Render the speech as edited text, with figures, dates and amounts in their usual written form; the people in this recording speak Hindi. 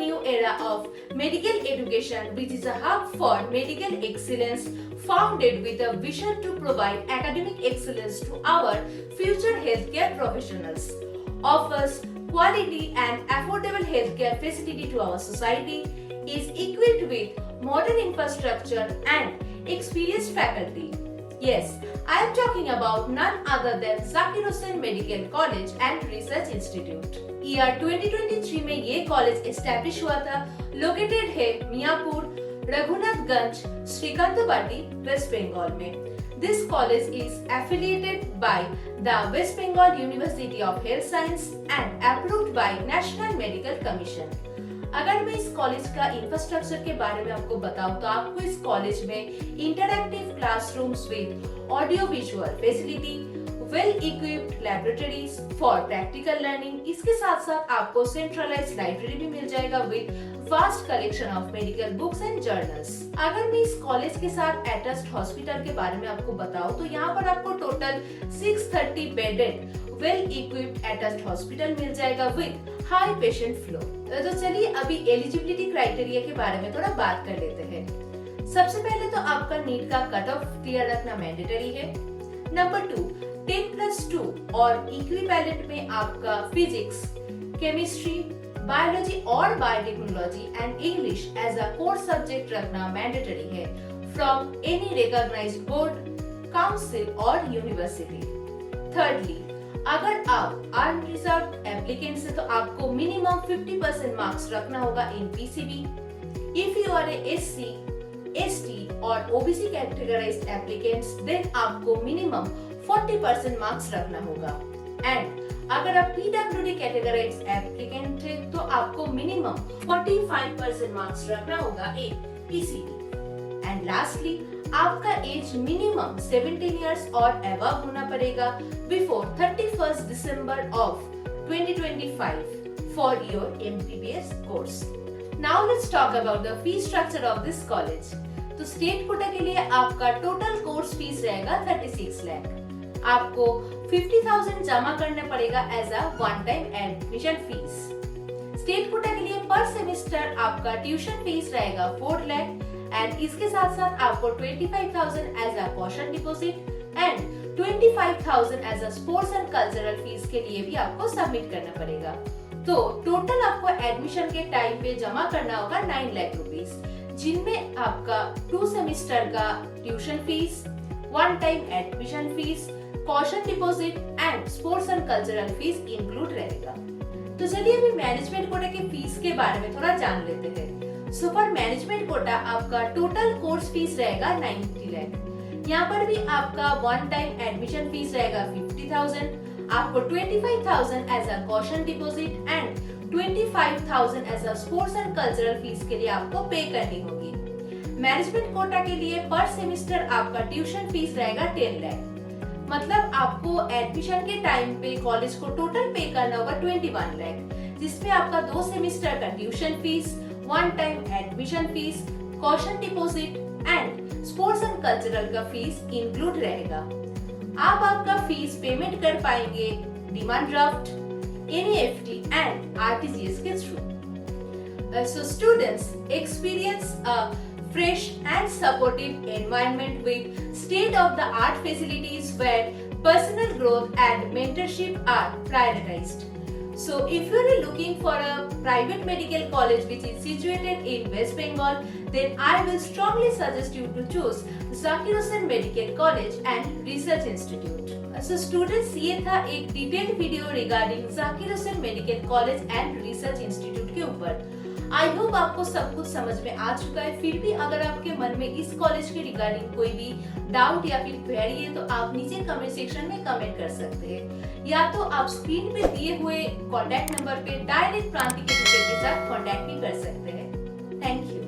new era of medical education, which is a hub for medical excellence, founded with a vision to provide academic excellence to our future healthcare professionals, offers quality and affordable healthcare facility to our society, is equipped with modern infrastructure and experienced faculty. Yes, I am talking about none other than Zakir Hussain Medical College and Research Institute. Year 2023 में ये कॉलेज एस्टैब्लिश हुआ था, लोकेटेड है मियापुर, रघुनाथगंज, श्रीकांतबाटी, वेस्ट बंगाल में. This college is affiliated by the West Bengal University of Health Science and approved by National Medical Commission. अगर मैं इस कॉलेज का इंफ्रास्ट्रक्चर के बारे में आपको बताऊं तो आपको इस कॉलेज में interactive classrooms with audio visual facility, well equipped laboratories for practical learning, इसके साथ साथ आपको सेंट्रलाइज्ड लाइब्रेरी भी मिल जाएगा with vast collection of medical books and journals. अगर मैं इस कॉलेज के साथ अटैच्ड हॉस्पिटल के बारे में आपको बताऊं तो यहाँ पर आपको total 630 bedded well equipped attached hospital मिल जाएगा विद हाई पेशेंट फ्लो. तो चलिए अभी एलिजिबिलिटी क्राइटेरिया के बारे में थोड़ा बात कर लेते हैं. सबसे पहले तो आपका नीट का कट ऑफ क्लियर रखना मैंडेटरी है. नंबर 2, 10+2 और इक्विवेलेंट में आपका फिजिक्स, केमिस्ट्री, बायोलॉजी और biotechnology and English as a core subject रखना मैंडेटरी है from any recognised board, council और यूनिवर्सिटी. थर्डली, अगर आप अनरिजर्व्ड एप्लीकेंट से तो आपको मिनिमम 50% मार्क्स रखना होगा in PCB. If you are a SC, ST और ओबीसी कैटेगराइज्ड एप्लीकेंट्स देन आपको मिनिमम 40% मार्क्स रखना होगा. एंड अगर आप पीडब्ल्यूडी कैटेगराइज्ड एप्लीकेंट है तो आपको मिनिमम 45% मार्क्स रखना होगा इन पीसीबी. एंड लास्टली, आपका एज मिनिमम 17 इयर्स और अबव होना पड़ेगा before 31 December of 2025 for your MBBS course. Now let's talk about the fees structure of this college. तो स्टेट कोटा के लिए आपका टोटल कोर्स फीस रहेगा 36 लाख. आपको 50,000 जमा करना पड़ेगा as a one time admission fees. State quota के लिए पर सेमेस्टर आपका ट्यूशन फीस रहेगा 4 लाख एंड इसके साथ साथ आपको 25,000 as a caution deposit and 25,000 as a sports and cultural fees के लिए भी आपको सबमिट करना पड़ेगा. तो टोटल आपको एडमिशन के टाइम पे जमा करना होगा 9 लाख रुपीस, जिनमें आपका 2 सेमेस्टर का tuition fees, one time admission fees, caution deposit and sports and cultural fees include रहेगा. तो चलिए अभी मैनेजमेंट कोटा के फीस के बारे में थोड़ा जान लेते हैं. सो फॉर मैनेजमेंट कोटा आपका टोटल कोर्स फीस रहेगा 90 लाख. यहाँ पर भी आपका वन टाइम एडमिशन फीस रहेगा 50,000, आपको 25,000 as a caution deposit and 25,000 as a sports and cultural fees के लिए आपको पे करनी होगी. मैनेजमेंट कोटा के लिए पर सेमेस्टर आपका ट्यूशन फीस रहेगा 10 लाख. मतलब आपको एडमिशन के टाइम पे कॉलेज को टोटल पे करना होगा 21 लाख, जिसमें आपका 2 सेमेस्टर का tuition fees, one time admission fees, caution deposit and sports and cultural का फीस इंक्लूड रहेगा. आप आपका फीस पेमेंट कर पाएंगे demand draft, NEFT and RTGS के through. So students experience a fresh and supportive environment with state-of-the-art facilities where personal growth and mentorship are prioritized. So if you are looking for a private medical college which is situated in West Bengal, then I will strongly suggest you to choose Zakir Hussain Medical College and Research Institute. So students, ये था एक detailed video regarding Zakir Hussain medical college and research institute के ऊपर. आई होप आपको सब कुछ समझ में आ चुका है. फिर भी अगर आपके मन में इस कॉलेज के रिगार्डिंग कोई भी डाउट या फिर क्वेरी है तो आप नीचे कमेंट सेक्शन में कमेंट कर सकते हैं, या तो आप स्क्रीन पे दिए हुए कॉन्टैक्ट नंबर पे डायरेक्ट प्रांति के टीचर के साथ कॉन्टैक्ट भी कर सकते हैं. Thank you.